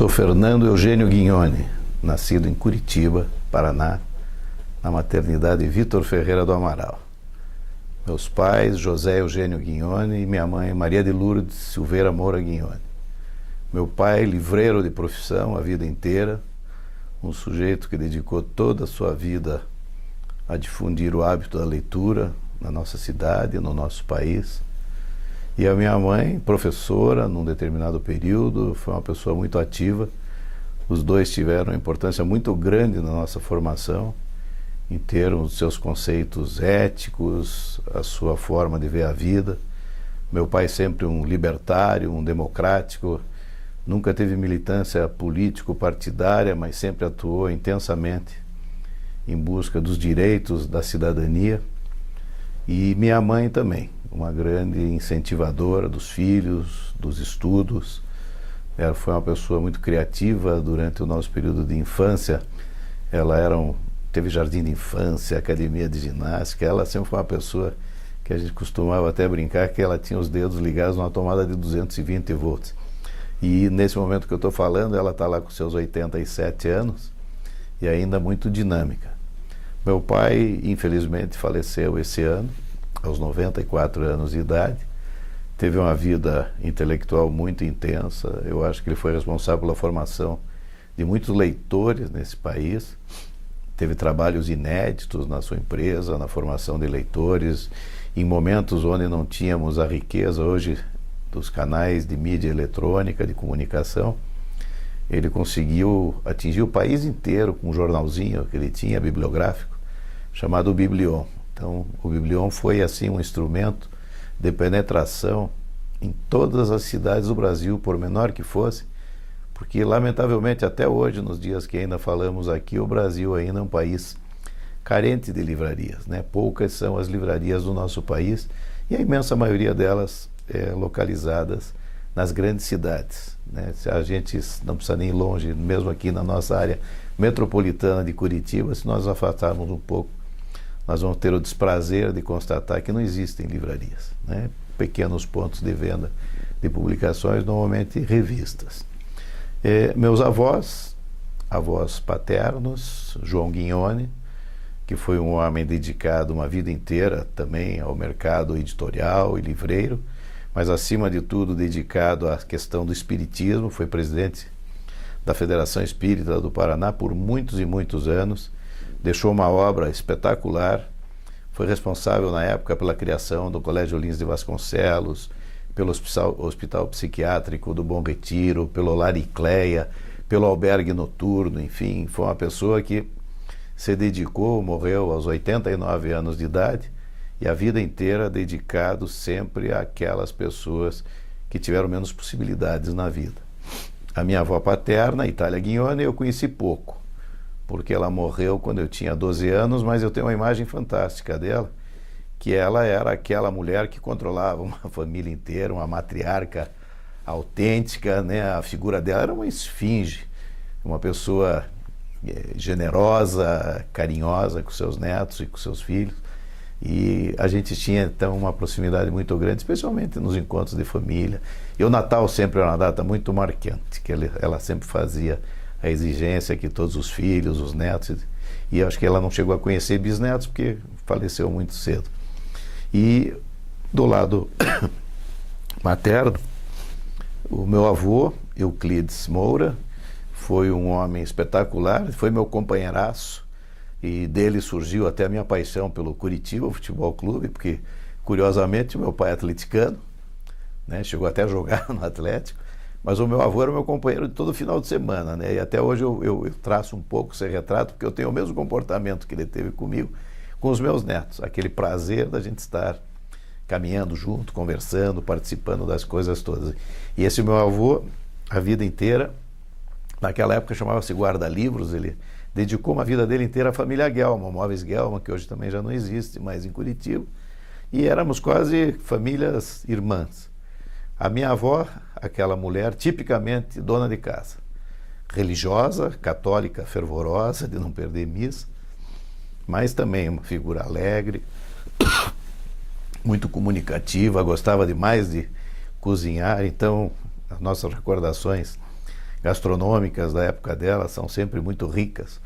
Sou Fernando Eugênio Guignoni, nascido em Curitiba, Paraná, na maternidade Vitor Ferreira do Amaral. Meus pais, José Eugênio Guignoni, e minha mãe, Maria de Lourdes Silveira Moura Guignoni. Meu pai, livreiro de profissão a vida inteira, um sujeito que dedicou toda a sua vida a difundir o hábito da leitura na nossa cidade, no nosso país. E a minha mãe, professora, num determinado período, foi uma pessoa muito ativa. Os dois tiveram uma importância muito grande na nossa formação, em termos dos seus conceitos éticos, a sua forma de ver a vida. Meu pai sempre um libertário, um democrático, nunca teve militância político-partidária, mas sempre atuou intensamente em busca dos direitos da cidadania. E minha mãe também, uma grande incentivadora dos filhos, dos estudos. Ela foi uma pessoa muito criativa durante o nosso período de infância. Ela teve jardim de infância, academia de ginástica. Ela sempre foi uma pessoa que a gente costumava até brincar que ela tinha os dedos ligados numa tomada de 220 volts. E nesse momento que eu estou falando, ela está lá com seus 87 anos e ainda muito dinâmica. Meu pai, infelizmente, faleceu esse ano, aos 94 anos de idade. Teve uma vida intelectual muito intensa. Eu acho que ele foi responsável pela formação de muitos leitores nesse país. Teve trabalhos inéditos na sua empresa, na formação de leitores, em momentos onde não tínhamos a riqueza hoje dos canais de mídia eletrônica, de comunicação. Ele conseguiu atingir o país inteiro com um jornalzinho que ele tinha, bibliográfico, chamado Biblion. Então, o Biblion foi, assim, um instrumento de penetração em todas as cidades do Brasil, por menor que fosse, porque, lamentavelmente, até hoje, nos dias que ainda falamos aqui, o Brasil ainda é um país carente de livrarias, né? Poucas são as livrarias do nosso país e a imensa maioria delas localizadas nas grandes cidades, né? A gente não precisa nem ir longe, mesmo aqui na nossa área metropolitana de Curitiba, se nós afastarmos um pouco, nós vamos ter o desprazer de constatar que não existem livrarias, né? Pequenos pontos de venda de publicações, normalmente revistas. Meus avós paternos, João Guignoni, que foi um homem dedicado uma vida inteira também ao mercado editorial e livreiro, mas acima de tudo dedicado à questão do espiritismo, foi presidente da Federação Espírita do Paraná por muitos e muitos anos, deixou uma obra espetacular, foi responsável na época pela criação do Colégio Lins de Vasconcelos, pelo Hospital Psiquiátrico do Bom Retiro, pelo Laricleia, pelo albergue noturno, enfim, foi uma pessoa que se dedicou, morreu aos 89 anos de idade, e a vida inteira dedicado sempre àquelas pessoas que tiveram menos possibilidades na vida. A minha avó paterna, Itália Guignoni, eu conheci pouco, porque ela morreu quando eu tinha 12 anos, mas eu tenho uma imagem fantástica dela, que ela era aquela mulher que controlava uma família inteira, uma matriarca autêntica, né? A figura dela era uma esfinge, uma pessoa generosa, carinhosa com seus netos e com seus filhos. E a gente tinha, então, uma proximidade muito grande, especialmente nos encontros de família. E o Natal sempre era uma data muito marcante, que ela sempre fazia a exigência que todos os filhos, os netos, e eu acho que ela não chegou a conhecer bisnetos porque faleceu muito cedo. E do lado materno, o meu avô, Euclides Moura, foi um homem espetacular, foi meu companheiraço, e dele surgiu até a minha paixão pelo Curitiba Futebol Clube, porque, curiosamente, meu pai é atleticano, né, chegou até a jogar no Atlético, mas o meu avô era meu companheiro de todo final de semana, né, e até hoje eu traço um pouco esse retrato, porque eu tenho o mesmo comportamento que ele teve comigo, com os meus netos, aquele prazer da gente estar caminhando junto, conversando, participando das coisas todas. E esse meu avô, a vida inteira, naquela época chamava-se guarda-livros, ele dedicou uma vida dele inteira à família Guelma, Móveis Guelma, que hoje também já não existe mais em Curitiba, e éramos quase famílias irmãs. A minha avó, aquela mulher tipicamente dona de casa, religiosa, católica, fervorosa, de não perder missa, mas também uma figura alegre, muito comunicativa, gostava demais de cozinhar, então as nossas recordações gastronômicas da época dela são sempre muito ricas.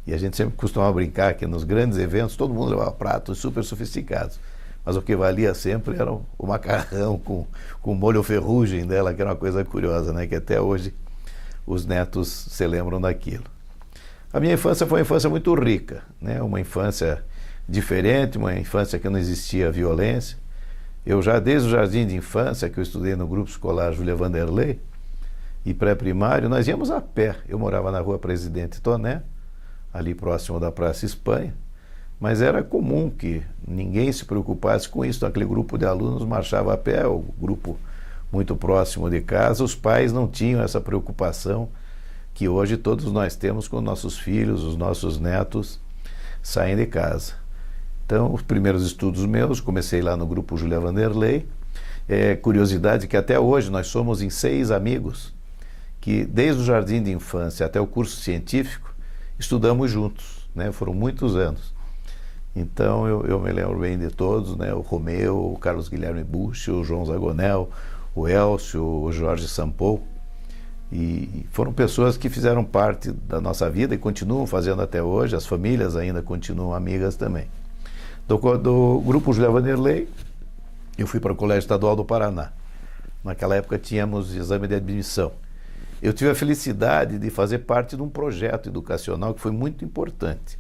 E a gente sempre costumava brincar que nos grandes eventos todo mundo levava pratos super sofisticados. Mas o que valia sempre era o macarrão com molho ferrugem dela, que era uma coisa curiosa, né? Que até hoje os netos se lembram daquilo. A minha infância foi uma infância muito rica, né? Uma infância diferente, uma infância que não existia violência. Eu já desde o jardim de infância, que eu estudei no grupo escolar Júlia Vanderlei, e pré-primário, nós íamos a pé. Eu morava na rua Presidente Toné, ali próximo da Praça Espanha, mas era comum que ninguém se preocupasse com isso. Aquele grupo de alunos marchava a pé, o grupo muito próximo de casa, os pais não tinham essa preocupação que hoje todos nós temos com nossos filhos, os nossos netos saem de casa. Então, os primeiros estudos meus, comecei lá no grupo Júlia Vanderlei. Curiosidade que até hoje nós somos em 6 amigos que desde o jardim de infância até o curso científico estudamos juntos, né? Foram muitos anos. Então eu me lembro bem de todos, né? O Romeu, o Carlos Guilherme Busch, o João Zagonel, o Elcio, o Jorge Sampou. E foram pessoas que fizeram parte da nossa vida e continuam fazendo até hoje. As famílias ainda continuam amigas também. Do grupo Júlia Vanderlei, eu fui para o Colégio Estadual do Paraná. Naquela época tínhamos exame de admissão. Eu tive a felicidade de fazer parte de um projeto educacional que foi muito importante,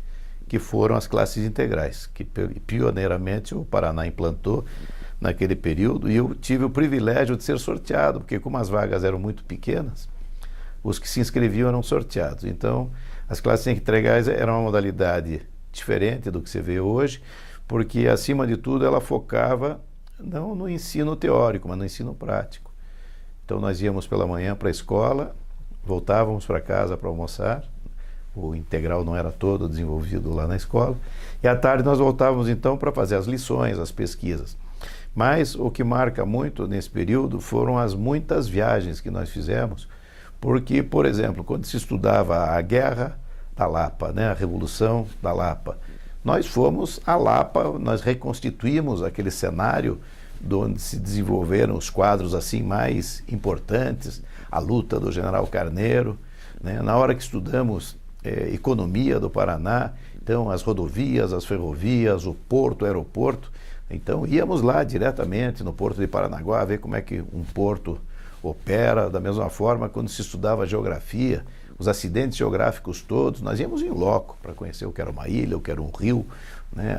que foram as classes integrais, que pioneiramente o Paraná implantou naquele período, e eu tive o privilégio de ser sorteado, porque como as vagas eram muito pequenas, os que se inscreviam eram sorteados. Então, as classes integrais eram uma modalidade diferente do que se vê hoje, porque, acima de tudo, ela focava não no ensino teórico, mas no ensino prático. Então, nós íamos pela manhã para a escola, voltávamos para casa para almoçar, o integral não era todo desenvolvido lá na escola, e à tarde nós voltávamos então para fazer as lições, as pesquisas. Mas o que marca muito nesse período foram as muitas viagens que nós fizemos, porque, por exemplo, quando se estudava a Guerra da Lapa, né, a Revolução da Lapa, nós fomos à Lapa, nós reconstituímos aquele cenário onde se desenvolveram os quadros assim mais importantes, a luta do General Carneiro, né? Na hora que estudamos economia do Paraná, então as rodovias, as ferrovias, o porto, o aeroporto, então íamos lá diretamente no Porto de Paranaguá ver como é que um porto opera. Da mesma forma, quando se estudava geografia, os acidentes geográficos todos, nós íamos em loco para conhecer o que era uma ilha, o que era um rio, né?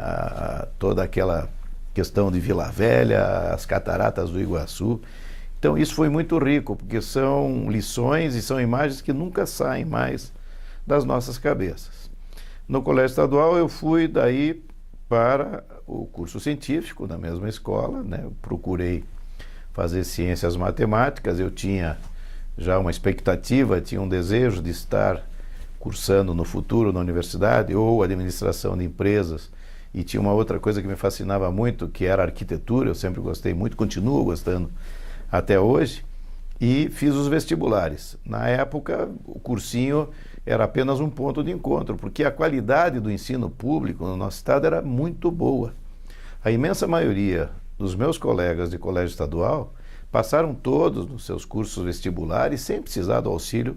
Toda aquela questão de Vila Velha, as cataratas do Iguaçu. Então isso foi muito rico, porque são lições e são imagens que nunca saem mais das nossas cabeças. No Colégio Estadual eu fui daí para o curso científico, na mesma escola, né? Eu procurei fazer ciências matemáticas, eu tinha já uma expectativa, tinha um desejo de estar cursando no futuro na universidade ou administração de empresas, e tinha uma outra coisa que me fascinava muito, que era a arquitetura. Eu sempre gostei muito, continuo gostando até hoje, e fiz os vestibulares. Na época, o cursinho era apenas um ponto de encontro, porque a qualidade do ensino público no nosso estado era muito boa. A imensa maioria dos meus colegas de colégio estadual passaram todos nos seus cursos vestibulares sem precisar do auxílio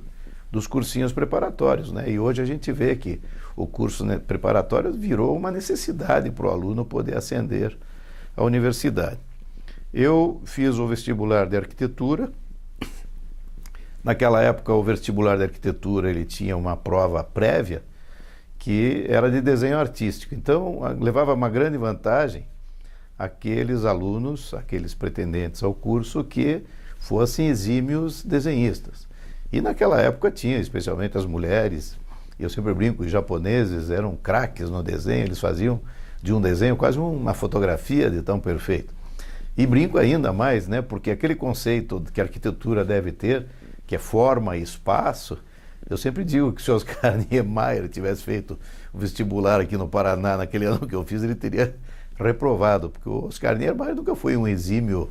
dos cursinhos preparatórios, né? E hoje a gente vê que o curso, né, preparatório virou uma necessidade para o aluno poder ascender à universidade. Eu fiz o vestibular de arquitetura. Naquela época, o vestibular de arquitetura ele tinha uma prova prévia que era de desenho artístico. Então, levava uma grande vantagem aqueles alunos, aqueles pretendentes ao curso que fossem exímios desenhistas. E naquela época tinha, especialmente as mulheres, eu sempre brinco, os japoneses eram craques no desenho, eles faziam de um desenho quase uma fotografia de tão perfeito. E brinco ainda mais, né, porque aquele conceito que a arquitetura deve ter, que é forma e espaço, eu sempre digo que se o Oscar Niemeyer tivesse feito o vestibular aqui no Paraná naquele ano que eu fiz, ele teria reprovado, porque o Oscar Niemeyer nunca foi um exímio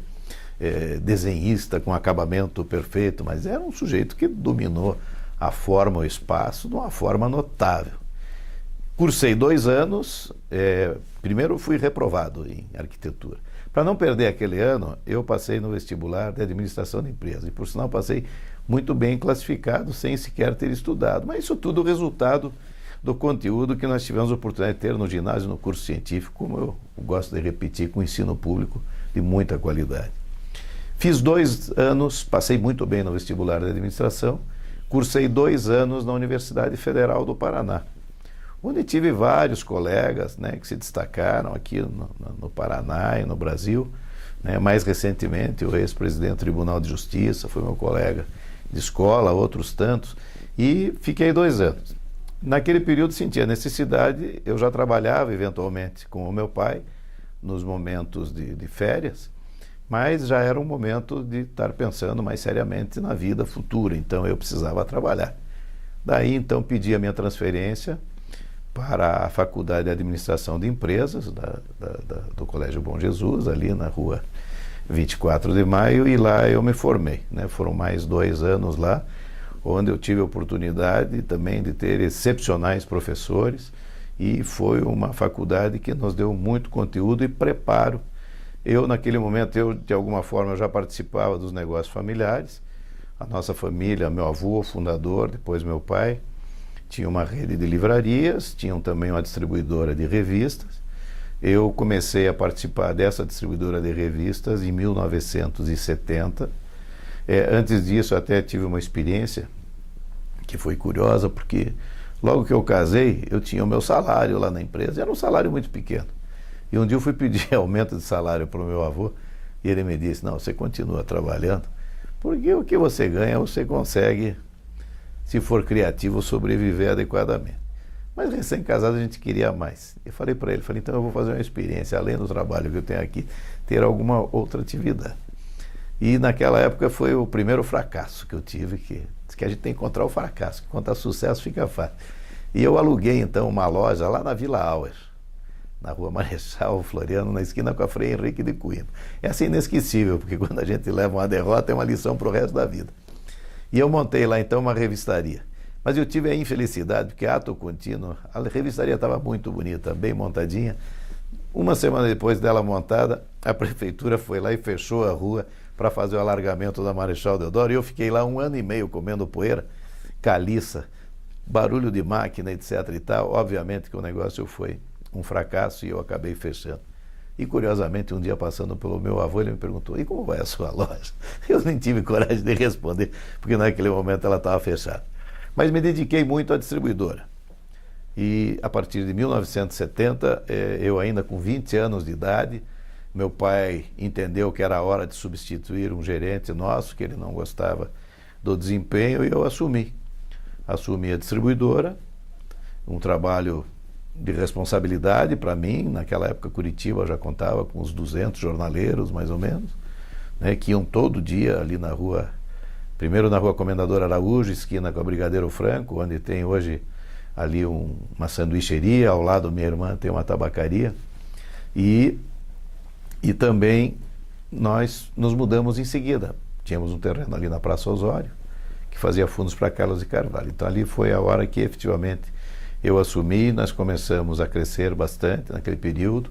desenhista com acabamento perfeito, mas era um sujeito que dominou a forma, o espaço, de uma forma notável. Cursei 2 anos, primeiro fui reprovado em arquitetura. Para não perder aquele ano, eu passei no vestibular de administração de empresas, e por sinal passei muito bem classificado, sem sequer ter estudado. Mas isso tudo resultado do conteúdo que nós tivemos a oportunidade de ter no ginásio, no curso científico, como eu gosto de repetir, com ensino público de muita qualidade. Fiz 2 anos, passei muito bem no vestibular de administração, cursei 2 anos na Universidade Federal do Paraná, onde tive vários colegas, né, que se destacaram aqui no Paraná e no Brasil. Né, mais recentemente, o ex-presidente do Tribunal de Justiça foi meu colega de escola, outros tantos, e fiquei 2 anos. Naquele período senti a necessidade, eu já trabalhava eventualmente com o meu pai, nos momentos de férias, mas já era um momento de estar pensando mais seriamente na vida futura, então eu precisava trabalhar. Daí então pedi a minha transferência para a Faculdade de Administração de Empresas do Colégio Bom Jesus, ali na rua 24 de Maio, e lá eu me formei. Né? Foram mais 2 anos lá, onde eu tive a oportunidade também de ter excepcionais professores, e foi uma faculdade que nos deu muito conteúdo e preparo. Eu, naquele momento, de alguma forma, já participava dos negócios familiares. A nossa família, meu avô, fundador, depois meu pai, tinha uma rede de livrarias, tinham também uma distribuidora de revistas. Eu comecei a participar dessa distribuidora de revistas em 1970. Antes disso, até tive uma experiência que foi curiosa, porque logo que eu casei, eu tinha o meu salário lá na empresa, era um salário muito pequeno. E um dia eu fui pedir aumento de salário para o meu avô, e ele me disse: não, você continua trabalhando, porque o que você ganha, você consegue, se for criativo, sobreviver adequadamente. Mas recém-casado a gente queria mais. Eu falei para ele, então eu vou fazer uma experiência, além do trabalho que eu tenho aqui, ter alguma outra atividade. E naquela época foi o primeiro fracasso que eu tive, que a gente tem que encontrar o fracasso, que contar sucesso fica fácil. E eu aluguei então uma loja lá na Vila Auer, na rua Marechal Floriano, na esquina com a Frei Henrique de Coimbra. Essa é inesquecível, porque quando a gente leva uma derrota é uma lição para o resto da vida. E eu montei lá então uma revistaria. Mas eu tive a infelicidade, porque ato contínuo, a revistaria estava muito bonita, bem montadinha. Uma semana depois dela montada, a prefeitura foi lá e fechou a rua para fazer o alargamento da Marechal Deodoro, e eu fiquei lá 1 ano e meio comendo poeira, caliça, barulho de máquina, etc. e tal. Obviamente que o negócio foi um fracasso e eu acabei fechando. E curiosamente, um dia passando pelo meu avô, ele me perguntou: e como vai a sua loja? Eu nem tive coragem de responder, porque naquele momento ela estava fechada. Mas me dediquei muito à distribuidora. E a partir de 1970, eu ainda com 20 anos de idade, meu pai entendeu que era hora de substituir um gerente nosso, que ele não gostava do desempenho, e eu assumi. Assumi a distribuidora, um trabalho de responsabilidade para mim. Naquela época, Curitiba já contava com uns 200 jornaleiros, mais ou menos, né, que iam todo dia ali na rua, primeiro na rua Comendador Araújo, esquina com a Brigadeiro Franco, onde tem hoje ali uma sanduicheria, ao lado minha irmã tem uma tabacaria, e também nós nos mudamos em seguida. Tínhamos um terreno ali na Praça Osório, que fazia fundos para Carlos de Carvalho. Então ali foi a hora que efetivamente eu assumi. Nós começamos a crescer bastante naquele período,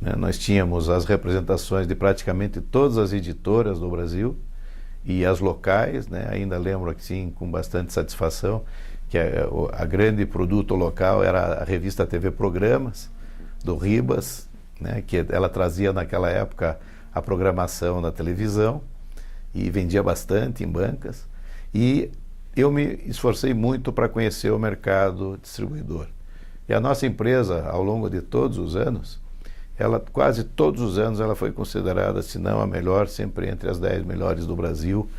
né? Nós tínhamos as representações de praticamente todas as editoras do Brasil e as locais, né? Ainda lembro assim com bastante satisfação que a grande produto local era a revista TV Programas, do Ribas, né? Que ela trazia naquela época a programação da televisão e vendia bastante em bancas. E eu me esforcei muito para conhecer o mercado distribuidor. E a nossa empresa, ao longo de todos os anos, quase todos os anos ela foi considerada, se não a melhor, sempre entre as 10 melhores do Brasil.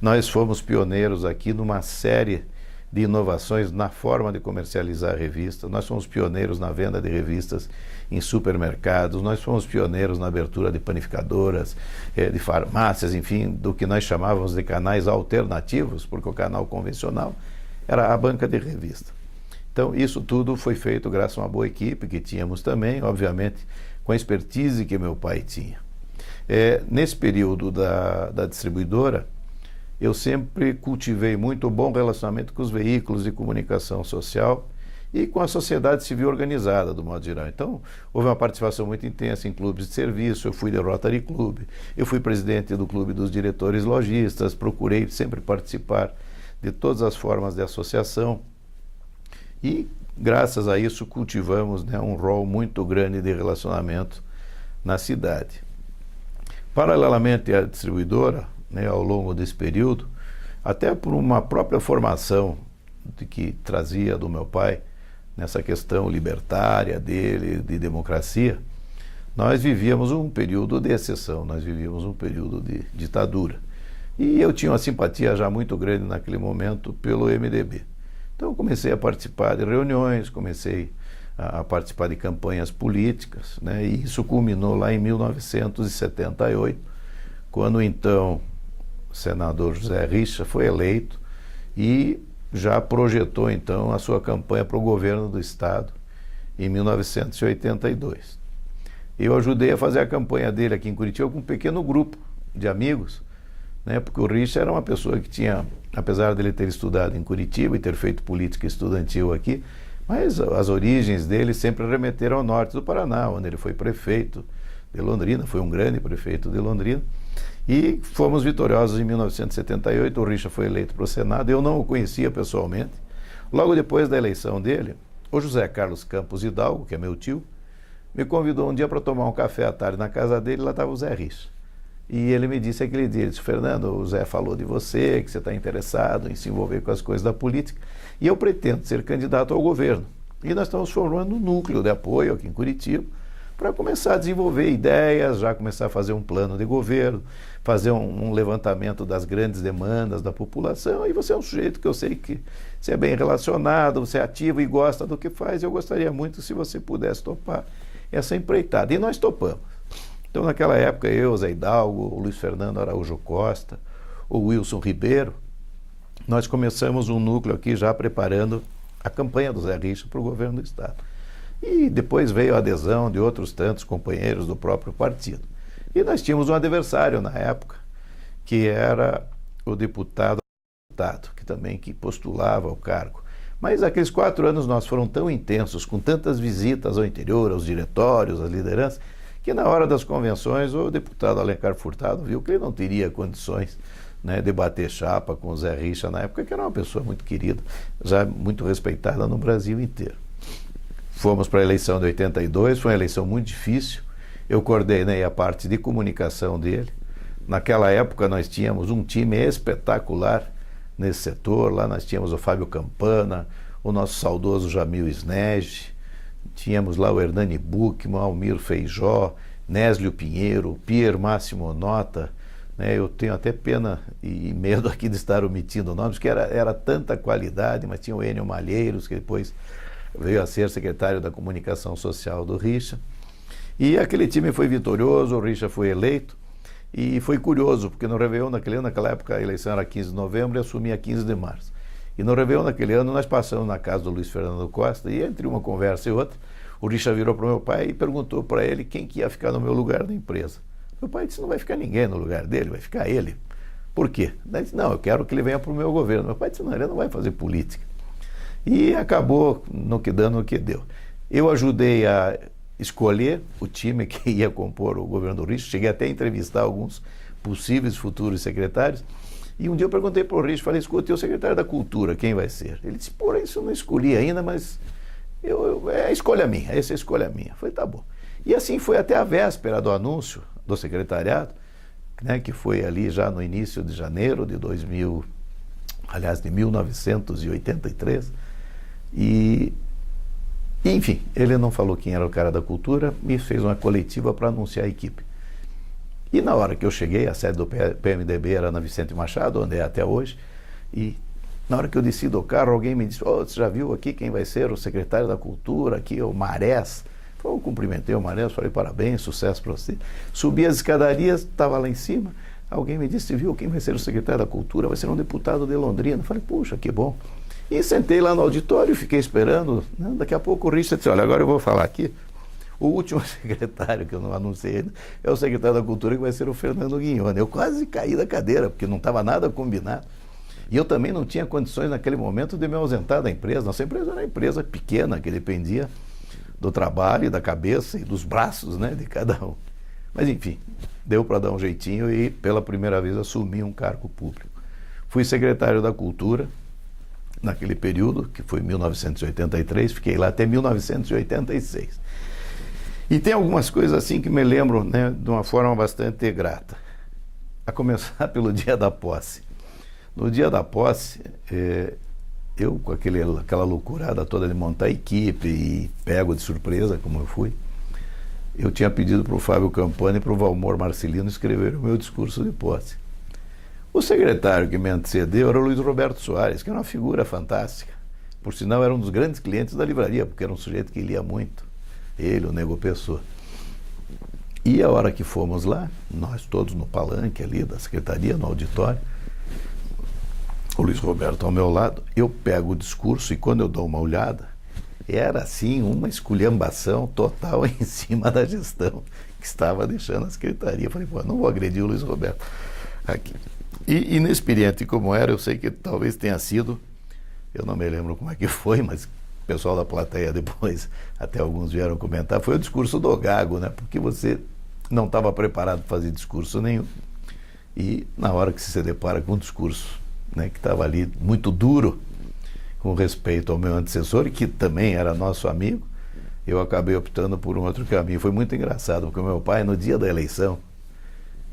Nós fomos pioneiros aqui numa série de inovações na forma de comercializar a revista. Nós fomos pioneiros na venda de revistas em supermercados, nós fomos pioneiros na abertura de panificadoras, de farmácias, enfim, do que nós chamávamos de canais alternativos, porque o canal convencional era a banca de revista. Então, isso tudo foi feito graças a uma boa equipe que tínhamos também, obviamente, com a expertise que meu pai tinha. Nesse período da distribuidora, eu sempre cultivei muito bom relacionamento com os veículos de comunicação social e com a sociedade civil organizada, do modo geral. Então, houve uma participação muito intensa em clubes de serviço, eu fui do Rotary Club, eu fui presidente do Clube dos Diretores Lojistas, procurei sempre participar de todas as formas de associação e, graças a isso, cultivamos, né, um rol muito grande de relacionamento na cidade. Paralelamente à distribuidora, né, ao longo desse período, até por uma própria formação que trazia do meu pai, nessa questão libertária dele, de democracia, nós vivíamos um período de exceção, nós vivíamos um período de ditadura. E eu tinha uma simpatia já muito grande naquele momento pelo MDB. Então eu comecei a participar de reuniões, comecei a participar de campanhas políticas, né? E isso culminou lá em 1978, quando então o senador José Richa foi eleito e já projetou então a sua campanha para o governo do estado em 1982. Eu ajudei a fazer a campanha dele aqui em Curitiba com um pequeno grupo de amigos, né? Porque o Richa era uma pessoa que tinha, apesar dele ter estudado em Curitiba e ter feito política estudantil aqui, mas as origens dele sempre remeteram ao norte do Paraná, onde ele foi prefeito de Londrina, foi um grande prefeito de Londrina, e fomos vitoriosos em 1978, o Richa foi eleito para o Senado, eu não o conhecia pessoalmente. Logo depois da eleição dele, o José Carlos Campos Hidalgo, que é meu tio, me convidou um dia para tomar um café à tarde na casa dele, lá estava o Zé Richa. E ele me disse aquele dia, ele disse: Fernando, o Zé falou de você, que você está interessado em se envolver com as coisas da política, e eu pretendo ser candidato ao governo. E nós estamos formando um núcleo de apoio aqui em Curitiba, para começar a desenvolver ideias, já começar a fazer um plano de governo, fazer um levantamento das grandes demandas da população. E você é um sujeito que eu sei que você é bem relacionado, você é ativo e gosta do que faz. Eu gostaria muito se você pudesse topar essa empreitada. E nós topamos. Então, naquela época, eu, Zé Hidalgo, o Luiz Fernando Araújo Costa, o Wilson Ribeiro, nós começamos um núcleo aqui já preparando a campanha do Zé Richa para o governo do estado. E depois veio a adesão de outros tantos companheiros do próprio partido. E nós tínhamos um adversário na época, que era o deputado, que postulava ao cargo. Mas aqueles 4 anos nós foram tão intensos, com tantas visitas ao interior, aos diretórios, às lideranças, que na hora das convenções o deputado Alencar Furtado viu que ele não teria condições, né, de bater chapa com o Zé Richa na época, que era uma pessoa muito querida, já muito respeitada no Brasil inteiro. Fomos para a eleição de 82, foi uma eleição muito difícil. Eu coordenei a parte de comunicação dele. Naquela época nós tínhamos um time espetacular nesse setor. Lá nós tínhamos o Fábio Campana, o nosso saudoso Jamil Snege, tínhamos lá o Hernani Buchmann, Almir Feijó, Néslio Pinheiro, Pier Máximo Nota, né? Eu tenho até pena e medo aqui de estar omitindo nomes, porque era tanta qualidade, mas tinha o Enio Malheiros, que depois veio a ser secretário da Comunicação Social do Richa. E aquele time foi vitorioso, o Richa foi eleito, e foi curioso, porque no Réveillon naquela época a eleição era 15 de novembro e assumia 15 de março. E no Réveillon naquele ano nós passamos na casa do Luiz Fernando Costa, e entre uma conversa e outra, o Richa virou para o meu pai e perguntou para ele quem que ia ficar no meu lugar na empresa. Meu pai disse: não vai ficar ninguém no lugar dele, vai ficar ele. Por quê? Ele disse: não, eu quero que ele venha para o meu governo. Meu pai disse: não, ele não vai fazer política. E acabou dando o que deu. Eu ajudei a escolher o time que ia compor o governo do Richa, cheguei até a entrevistar alguns possíveis futuros secretários, e um dia eu perguntei para o Richa, falei: escuta, e o secretário da Cultura, quem vai ser? Ele disse: porra, isso eu não escolhi ainda, mas é a escolha minha, essa é a escolha minha. Eu falei: tá bom. E assim foi até a véspera do anúncio do secretariado, né, que foi ali já no início de janeiro de 1983, e enfim, ele não falou quem era o cara da Cultura, me fez uma coletiva para anunciar a equipe. E na hora que eu cheguei, a sede do PMDB era na Vicente Machado, onde é até hoje, e na hora que eu desci do carro, alguém me disse: você já viu aqui quem vai ser o secretário da Cultura, aqui, o Marés? Eu cumprimentei o Marés, falei: parabéns, sucesso para você. Subi as escadarias, estava lá em cima, alguém me disse: viu quem vai ser o secretário da Cultura? Vai ser um deputado de Londrina. Eu falei: puxa, que bom. E sentei lá no auditório, fiquei esperando, né? Daqui a pouco o Richa disse: olha, agora eu vou falar aqui. O último secretário, que eu não anunciei ainda, é o secretário da Cultura, que vai ser o Fernando Guinhoni. Eu quase caí da cadeira, porque não estava nada combinado. E eu também não tinha condições naquele momento de me ausentar da empresa. Nossa empresa era uma empresa pequena, que dependia do trabalho, da cabeça e dos braços, né, de cada um. Mas enfim, deu para dar um jeitinho e pela primeira vez assumi um cargo público. Fui secretário da Cultura naquele período, que foi 1983, fiquei lá até 1986. E tem algumas coisas assim que me lembro, né, de uma forma bastante grata. A começar pelo dia da posse. No dia da posse, eu com aquela loucurada toda de montar equipe e pego de surpresa, como eu fui, eu tinha pedido para o Fábio Campani e para o Valmor Marcelino escrever o meu discurso de posse. O secretário que me antecedeu era o Luiz Roberto Soares, que era uma figura fantástica. Por sinal, era um dos grandes clientes da livraria, porque era um sujeito que lia muito. Ele, o Nego Pessoa. E a hora que fomos lá, nós todos no palanque ali da secretaria, no auditório, o Luiz Roberto ao meu lado, eu pego o discurso e quando eu dou uma olhada, era assim uma esculhambação total em cima da gestão que estava deixando a secretaria. Eu falei, pô, não vou agredir o Luiz Roberto aqui. E inexperiente como era, eu sei que talvez tenha sido, eu não me lembro como é que foi, mas o pessoal da plateia depois, até alguns vieram comentar, foi o discurso do Gago, né? Porque você não estava preparado para fazer discurso nenhum. E na hora que se depara com um discurso, né, que estava ali muito duro, com respeito ao meu antecessor, que também era nosso amigo, eu acabei optando por um outro caminho. Foi muito engraçado, porque o meu pai, no dia da eleição,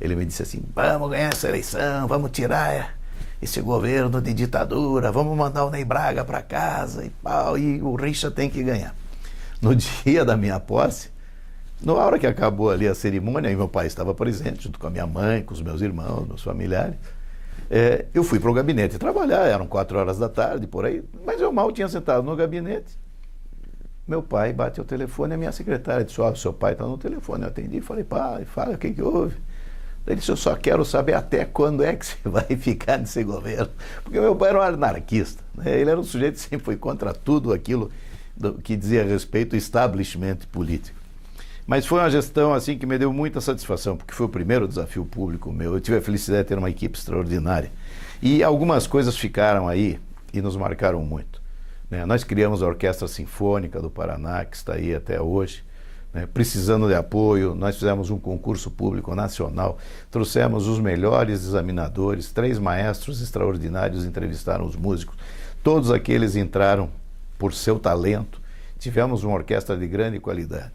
ele me disse assim, vamos ganhar essa eleição, vamos tirar esse governo de ditadura, vamos mandar o Ney Braga para casa e pau, e o Richa tem que ganhar. No dia da minha posse, na hora que acabou ali a cerimônia, e meu pai estava presente, junto com a minha mãe, com os meus irmãos, meus familiares, eu fui para o gabinete trabalhar, eram 4 horas da tarde, por aí, mas eu mal tinha sentado no gabinete. Meu pai bate o telefone, a minha secretária disse, o seu pai está no telefone. Eu atendi e falei, pai, fala, o que houve? Ele disse, eu só quero saber até quando é que você vai ficar nesse governo. Porque meu pai era um anarquista, né? Ele era um sujeito que sempre foi contra tudo aquilo que dizia respeito ao establishment político. Mas foi uma gestão assim que me deu muita satisfação, porque foi o primeiro desafio público meu. Eu tive a felicidade de ter uma equipe extraordinária. E algumas coisas ficaram aí e nos marcaram muito, né? Nós criamos a Orquestra Sinfônica do Paraná, que está aí até hoje, né? Precisando de apoio, nós fizemos um concurso público nacional, trouxemos os melhores examinadores, 3 maestros extraordinários entrevistaram os músicos, todos aqueles entraram por seu talento, tivemos uma orquestra de grande qualidade.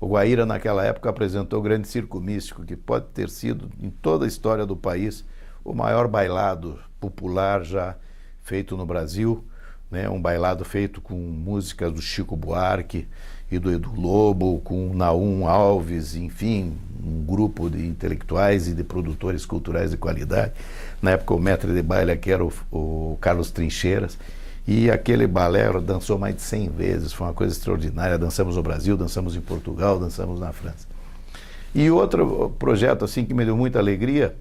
O Guaíra, naquela época, apresentou o Grande Circo Místico, que pode ter sido, em toda a história do país, o maior bailado popular já feito no Brasil, né? Um bailado feito com músicas do Chico Buarque e do Edu Lobo, com Naum Alves, enfim, um grupo de intelectuais e de produtores culturais de qualidade. Na época, o maître de baile aqui era o Carlos Trincheiras. E aquele balé dançou mais de 100 vezes, foi uma coisa extraordinária. Dançamos no Brasil, dançamos em Portugal, dançamos na França. E outro projeto assim que me deu muita alegria,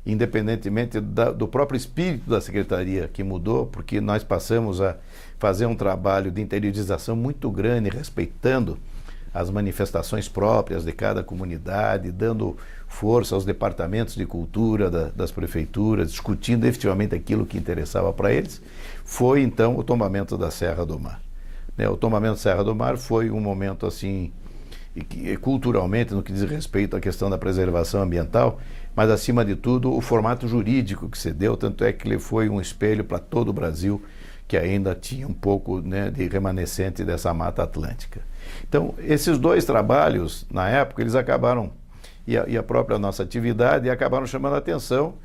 independentemente do próprio espírito da secretaria que mudou, porque nós passamos a fazer um trabalho de interiorização muito grande, respeitando as manifestações próprias de cada comunidade, dando força aos departamentos de cultura das prefeituras, discutindo efetivamente aquilo que interessava para eles, foi então o tombamento da Serra do Mar. O tombamento da Serra do Mar foi um momento assim, culturalmente, no que diz respeito à questão da preservação ambiental, mas acima de tudo o formato jurídico que se deu, tanto é que ele foi um espelho para todo o Brasil, que ainda tinha um pouco, né, de remanescente dessa Mata Atlântica. Então, esses 2 trabalhos, na época, eles acabaram, e a própria nossa atividade, acabaram chamando a atenção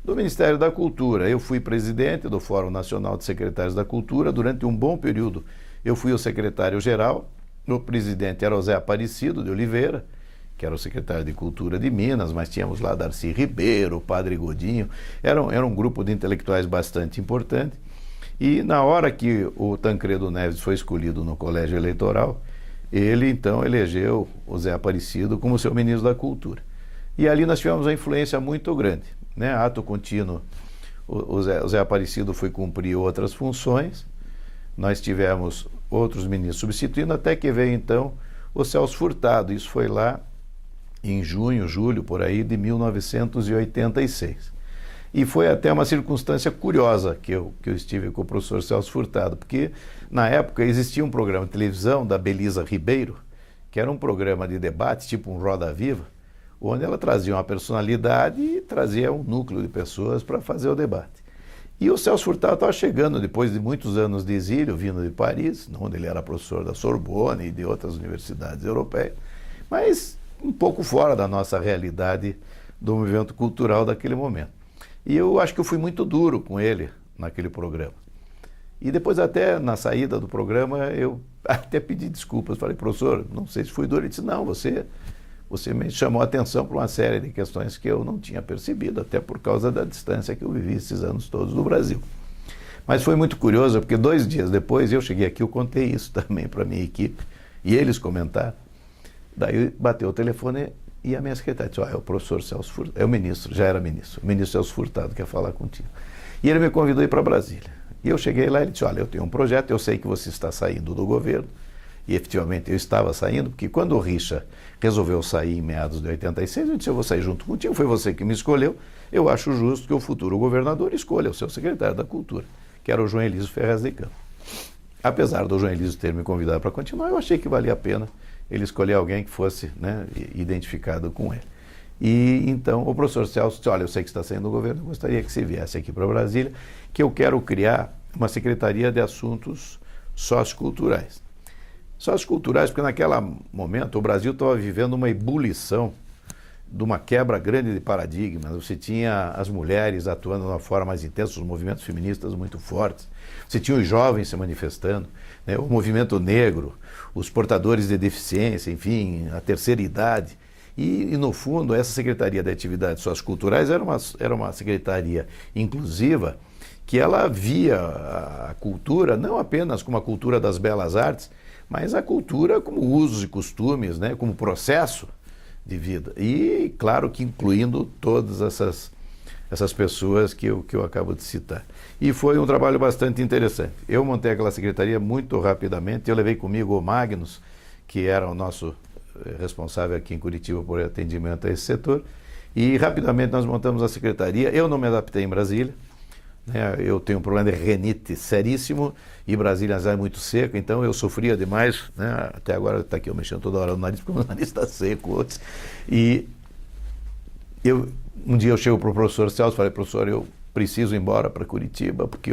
do Ministério da Cultura. Eu fui presidente do Fórum Nacional de Secretários da Cultura durante um bom período. Eu fui o secretário-geral, o presidente era o Zé Aparecido de Oliveira, que era o secretário de Cultura de Minas, mas tínhamos lá Darcy Ribeiro, o Padre Godinho, era um grupo de intelectuais bastante importante. E na hora que o Tancredo Neves foi escolhido no colégio eleitoral, ele então elegeu o Zé Aparecido como seu ministro da Cultura. E ali nós tivemos uma influência muito grande, né? Ato contínuo, o Zé Aparecido foi cumprir outras funções, nós tivemos outros ministros substituindo, até que veio então o Celso Furtado. Isso foi lá em junho, julho, por aí, de 1986. E foi até uma circunstância curiosa que eu estive com o professor Celso Furtado, porque na época existia um programa de televisão da Belisa Ribeiro, que era um programa de debate, tipo um Roda Viva, onde ela trazia uma personalidade e trazia um núcleo de pessoas para fazer o debate. E o Celso Furtado estava chegando, depois de muitos anos de exílio, vindo de Paris, onde ele era professor da Sorbonne e de outras universidades europeias, mas um pouco fora da nossa realidade do movimento cultural daquele momento. E eu acho que eu fui muito duro com ele naquele programa. E depois até na saída do programa eu até pedi desculpas, falei, professor, não sei se fui duro. Ele disse, não, você me chamou a atenção para uma série de questões que eu não tinha percebido, até por causa da distância que eu vivi esses anos todos no Brasil. Mas foi muito curioso, porque 2 dias depois eu cheguei aqui, eu contei isso também para a minha equipe, e eles comentaram. Daí bateu o telefone e a minha secretária disse, é o professor Celso Furtado, é o ministro, já era ministro, o ministro Celso Furtado quer falar contigo. E ele me convidou a ir para Brasília. E eu cheguei lá e ele disse, olha, eu tenho um projeto, eu sei que você está saindo do governo, e efetivamente eu estava saindo, porque quando o Richa resolveu sair em meados de 86, eu disse, eu vou sair junto contigo, foi você que me escolheu, eu acho justo que o futuro governador escolha o seu secretário da Cultura, que era o João Elísio Ferraz de Campos. Apesar do João Elísio ter me convidado para continuar, eu achei que valia a pena ele escolher alguém que fosse, né, identificado com ele. E então o professor Celso disse, olha, eu sei que está saindo do governo, eu gostaria que você viesse aqui para Brasília, que eu quero criar uma Secretaria de Assuntos Socioculturais. Socioculturais, porque naquele momento o Brasil estava vivendo uma ebulição de uma quebra grande de paradigmas. Você tinha as mulheres atuando de uma forma mais intensa, os movimentos feministas muito fortes, você tinha os jovens se manifestando, né, o movimento negro, os portadores de deficiência, enfim, a terceira idade. E no fundo, essa Secretaria de Atividades Socioculturais era uma secretaria inclusiva, que ela via a cultura não apenas como a cultura das belas artes, mas a cultura como usos e costumes, né, como processo de vida. E, claro, que incluindo todas essas pessoas que eu acabo de citar. E foi um trabalho bastante interessante. Eu montei aquela secretaria muito rapidamente, eu levei comigo o Magnus, que era o nosso responsável aqui em Curitiba por atendimento a esse setor, e rapidamente nós montamos a secretaria. Eu não me adaptei em Brasília, né? Eu tenho um problema de renite seríssimo, e Brasília é muito seco, então eu sofria demais, né? Até agora está aqui eu mexendo toda hora no nariz, porque o meu nariz está seco. E um dia eu chego para o professor Celso e falei, professor, eu preciso ir embora para Curitiba, porque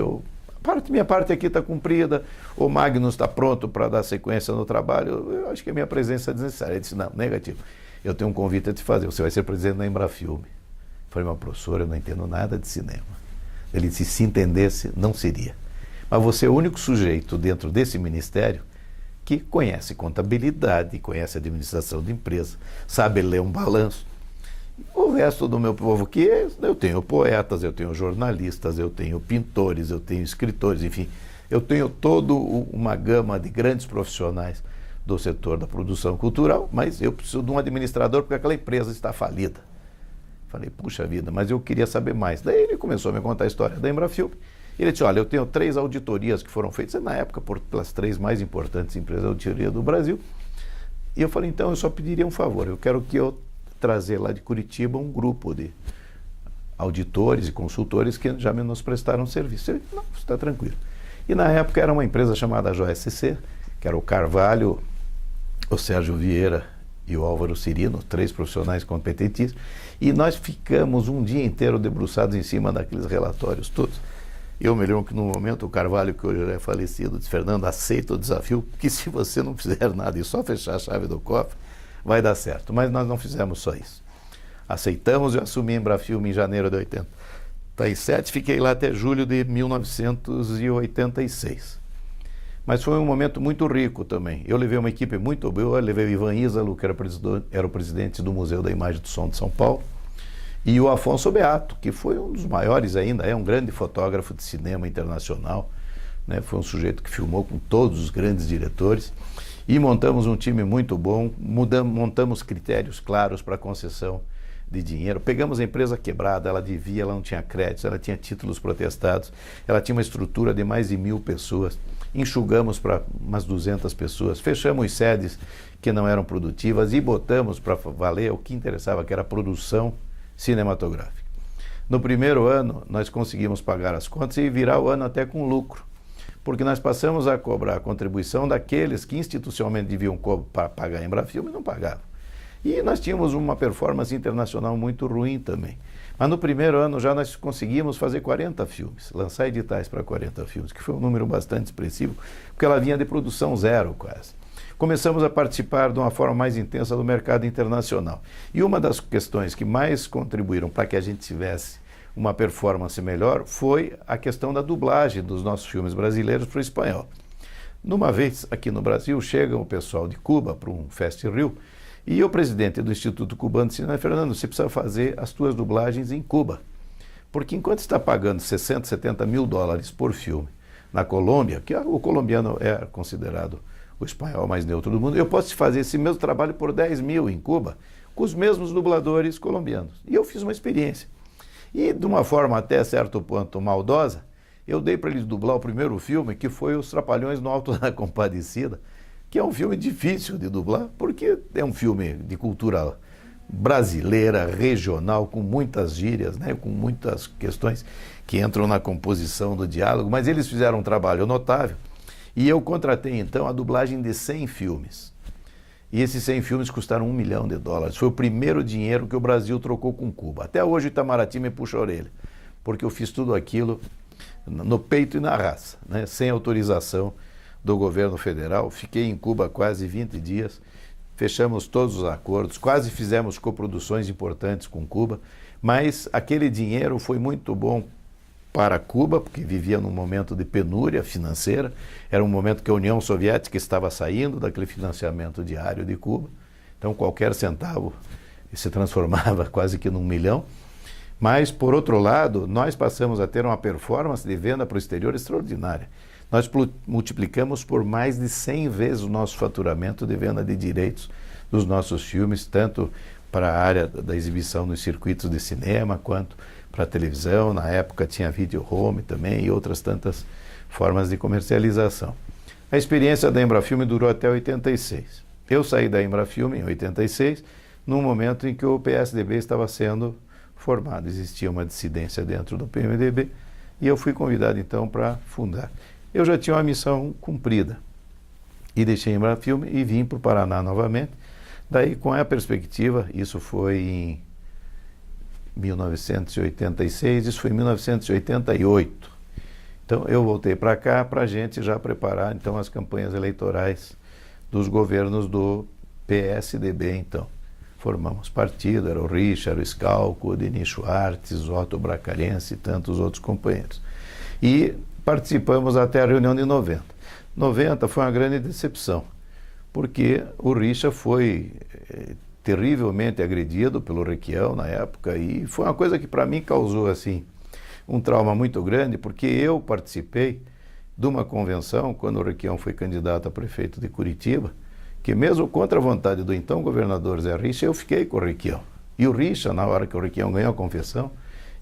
minha parte aqui está cumprida, o Magnus está pronto para dar sequência no trabalho, eu acho que a minha presença é desnecessária. Ele disse, não, negativo, eu tenho um convite a te fazer, você vai ser presidente da Embrafilme. Eu falei, meu professor, eu não entendo nada de cinema. Ele disse, se entendesse, não seria. Mas você é o único sujeito dentro desse ministério que conhece contabilidade, conhece administração de empresa, sabe ler um balanço. O resto do meu povo aqui, eu tenho poetas, eu tenho jornalistas, eu tenho pintores, eu tenho escritores, enfim, eu tenho toda uma gama de grandes profissionais do setor da produção cultural, mas eu preciso de um administrador porque aquela empresa está falida. Falei, puxa vida, mas eu queria saber mais. Daí ele começou a me contar a história da Embrafilme. Ele disse, olha, eu tenho 3 auditorias que foram feitas, na época, pelas 3 mais importantes empresas de auditoria do Brasil. E eu falei, então, eu só pediria um favor, eu quero que eu trazer lá de Curitiba um grupo de auditores e consultores que já nos prestaram serviço. Eu disse, não, está tranquilo. E na época era uma empresa chamada JSC, que era o Carvalho, o Sérgio Vieira e o Álvaro Cirino, 3 profissionais competentíssimos, e nós ficamos um dia inteiro debruçados em cima daqueles relatórios todos. Eu me lembro que no momento o Carvalho, que hoje já é falecido, disse, Fernando, aceita o desafio, que se você não fizer nada e só fechar a chave do cofre, vai dar certo. Mas nós não fizemos só isso. Aceitamos, eu assumi a Embrafilme em janeiro de 87, fiquei lá até julho de 1986. Mas foi um momento muito rico também. Eu levei uma equipe muito boa, levei o Ivan Ísalo, que era o presidente do Museu da Imagem do Som de São Paulo, e o Afonso Beato, que foi um dos maiores ainda, é um grande fotógrafo de cinema internacional, né? Foi um sujeito que filmou com todos os grandes diretores, e montamos um time muito bom, montamos critérios claros para concessão de dinheiro, pegamos a empresa quebrada, ela devia, ela não tinha créditos, ela tinha títulos protestados, ela tinha uma estrutura de mais de 1000 pessoas, enxugamos para umas 200 pessoas, fechamos sedes que não eram produtivas e botamos para valer o que interessava, que era a produção cinematográfica. No primeiro ano, nós conseguimos pagar as contas e virar o ano até com lucro, porque nós passamos a cobrar a contribuição daqueles que institucionalmente deviam pagar a Embrafilme e não pagavam. E nós tínhamos uma performance internacional muito ruim também. Mas no primeiro ano já nós conseguimos fazer 40 filmes, lançar editais para 40 filmes, que foi um número bastante expressivo, porque ela vinha de produção zero quase. Começamos a participar de uma forma mais intensa do mercado internacional. E uma das questões que mais contribuíram para que a gente tivesse uma performance melhor foi a questão da dublagem dos nossos filmes brasileiros para o espanhol. Numa vez, aqui no Brasil, chega o pessoal de Cuba para um Fest Rio, e o presidente do Instituto Cubano de Cinema, Fernando, você precisa fazer as tuas dublagens em Cuba. Porque enquanto está pagando 60, 70 mil dólares por filme na Colômbia, que o colombiano é considerado o espanhol mais neutro do mundo, eu posso fazer esse mesmo trabalho por 10 mil em Cuba, com os mesmos dubladores colombianos. E eu fiz uma experiência. E de uma forma até certo ponto maldosa, eu dei para eles dublar o primeiro filme, que foi Os Trapalhões no Alto da Compadecida, que é um filme difícil de dublar, porque é um filme de cultura brasileira, regional, com muitas gírias, né, com muitas questões que entram na composição do diálogo, mas eles fizeram um trabalho notável, e eu contratei então a dublagem de 100 filmes. E esses 100 filmes custaram $1 milhão. Foi o primeiro dinheiro que o Brasil trocou com Cuba. Até hoje o Itamaraty me puxa a orelha, porque eu fiz tudo aquilo no peito e na raça, né, sem autorização do governo federal. Fiquei em Cuba quase 20 dias, fechamos todos os acordos, quase fizemos coproduções importantes com Cuba, mas aquele dinheiro foi muito bom para Cuba, porque vivia num momento de penúria financeira, era um momento que a União Soviética estava saindo daquele financiamento diário de Cuba, então qualquer centavo se transformava quase que num milhão. Mas, por outro lado, nós passamos a ter uma performance de venda para o exterior extraordinária. Nós multiplicamos por mais de 100 vezes o nosso faturamento de venda de direitos dos nossos filmes, tanto para a área da exibição nos circuitos de cinema, quanto para a televisão. Na época tinha video home também e outras tantas formas de comercialização. A experiência da Embrafilme durou até 86. Eu saí da Embrafilme em 86, num momento em que o PSDB estava sendo formado. Existia uma dissidência dentro do PMDB e eu fui convidado então para fundar. Eu já tinha uma missão cumprida e deixei a Embrafilme e vim para o Paraná novamente. Daí, com a perspectiva, isso foi em 1986, isso foi em 1988. Então, eu voltei para cá para a gente já preparar então as campanhas eleitorais dos governos do PSDB, então. Formamos partido, era o Richa, era o Scalco, o Denis Schwartz, o Otto Bracarense e tantos outros companheiros. E participamos até a reunião de 90. 90 foi uma grande decepção, porque o Richa foi terrivelmente agredido pelo Requião na época, e foi uma coisa que para mim causou assim um trauma muito grande, porque eu participei de uma convenção quando o Requião foi candidato a prefeito de Curitiba, que mesmo contra a vontade do então governador Zé Richa, eu fiquei com o Requião. E o Richa, na hora que o Requião ganhou a confissão,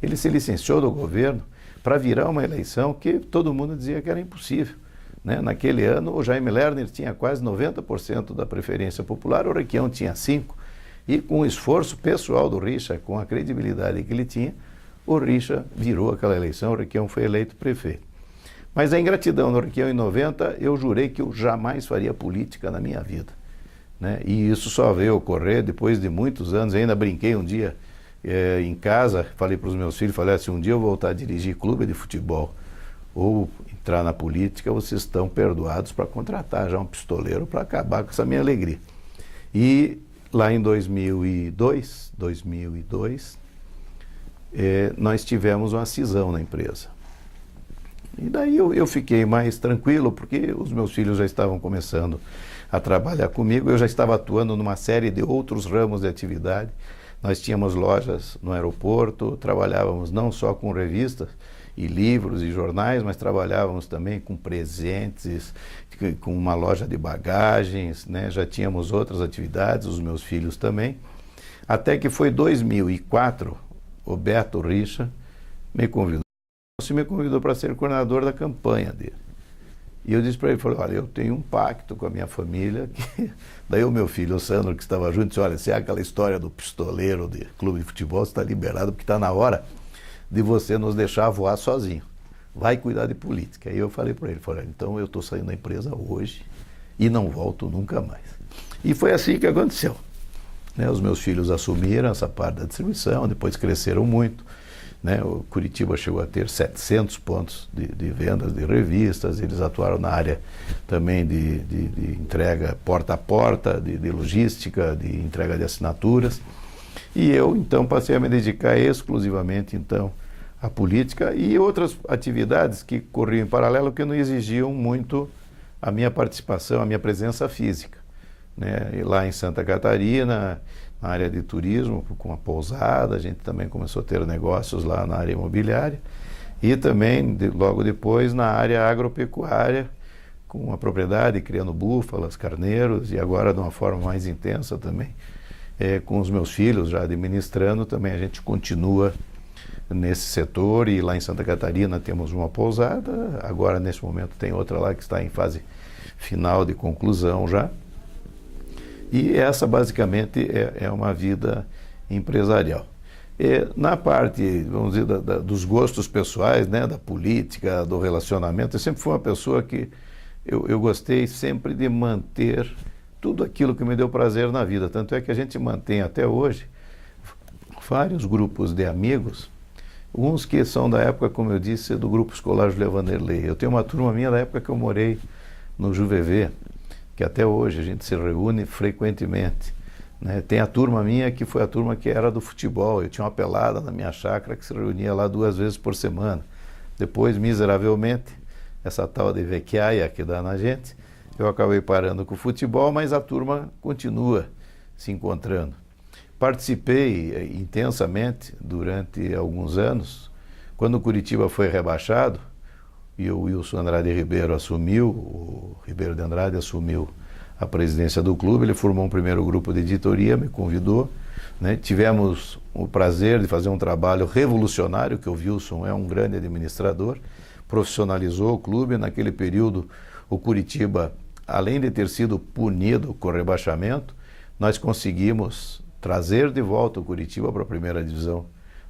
ele se licenciou do governo para virar uma eleição que todo mundo dizia que era impossível, né? Naquele ano, o Jaime Lerner tinha quase 90% da preferência popular, o Requião tinha 5%, e com o esforço pessoal do Richa, com a credibilidade que ele tinha, o Richa virou aquela eleição, o Requião foi eleito prefeito. Mas a ingratidão do Requião em 90, eu jurei que eu jamais faria política na minha vida, né? E isso só veio ocorrer depois de muitos anos. Ainda brinquei um dia em casa, falei para os meus filhos, falei assim, um dia eu voltar a dirigir clube de futebol ou entrar na política, vocês estão perdoados para contratar já um pistoleiro para acabar com essa minha alegria. E lá em 2002, nós tivemos uma cisão na empresa. E daí eu fiquei mais tranquilo, porque os meus filhos já estavam começando a trabalhar comigo, eu já estava atuando numa série de outros ramos de atividade. Nós tínhamos lojas no aeroporto, trabalhávamos não só com revistas e livros e jornais, mas trabalhávamos também com presentes, com uma loja de bagagens, né? Já tínhamos outras atividades, os meus filhos também. Até que foi 2004, o Beto Richa me convidou para ser coordenador da campanha dele. E eu disse para ele, falei, olha, eu tenho um pacto com a minha família, que... daí o meu filho, o Sandro, que estava junto, disse, olha, se é aquela história do pistoleiro de clube de futebol, você está liberado, porque está na hora de você nos deixar voar sozinho. Vai cuidar de política. Aí eu falei para ele, então eu estou saindo da empresa hoje e não volto nunca mais. E foi assim que aconteceu. Né? Os meus filhos assumiram essa parte da distribuição, depois cresceram muito. Né? O Curitiba chegou a ter 700 pontos de vendas de revistas, eles atuaram na área também de entrega porta a porta, de logística, de entrega de assinaturas. E eu, então, passei a me dedicar exclusivamente, então, à política e outras atividades que corriam em paralelo que não exigiam muito a minha participação, a minha presença física. Né? E lá em Santa Catarina, na área de turismo, com a pousada, a gente também começou a ter negócios lá na área imobiliária e também, logo depois, na área agropecuária, com a propriedade, criando búfalas, carneiros e agora de uma forma mais intensa também, com os meus filhos já administrando, também a gente continua nesse setor e lá em Santa Catarina temos uma pousada, agora nesse momento tem outra lá que está em fase final de conclusão já. E essa basicamente é uma vida empresarial. E na parte, vamos dizer, dos gostos pessoais, né, da política, do relacionamento, eu sempre fui uma pessoa que eu gostei sempre de manter tudo aquilo que me deu prazer na vida. Tanto é que a gente mantém até hoje vários grupos de amigos, uns que são da época, como eu disse, do grupo escolar Julia Vanderlei. Eu tenho uma turma minha da época que eu morei no Juvevê, que até hoje a gente se reúne frequentemente. Né? Tem a turma minha que foi a turma que era do futebol. Eu tinha uma pelada na minha chácara que se reunia lá 2 vezes por semana. Depois, miseravelmente, essa tal de vecchiaia que dá na gente, eu acabei parando com o futebol, mas a turma continua se encontrando. Participei intensamente durante alguns anos. Quando o Curitiba foi rebaixado, e o Wilson Andrade Ribeiro assumiu, o Ribeiro de Andrade assumiu a presidência do clube, ele formou um primeiro grupo de editoria, me convidou, né? Tivemos o prazer de fazer um trabalho revolucionário, que o Wilson é um grande administrador, profissionalizou o clube. Naquele período, o Curitiba, além de ter sido punido com o rebaixamento, nós conseguimos trazer de volta o Curitiba para a primeira divisão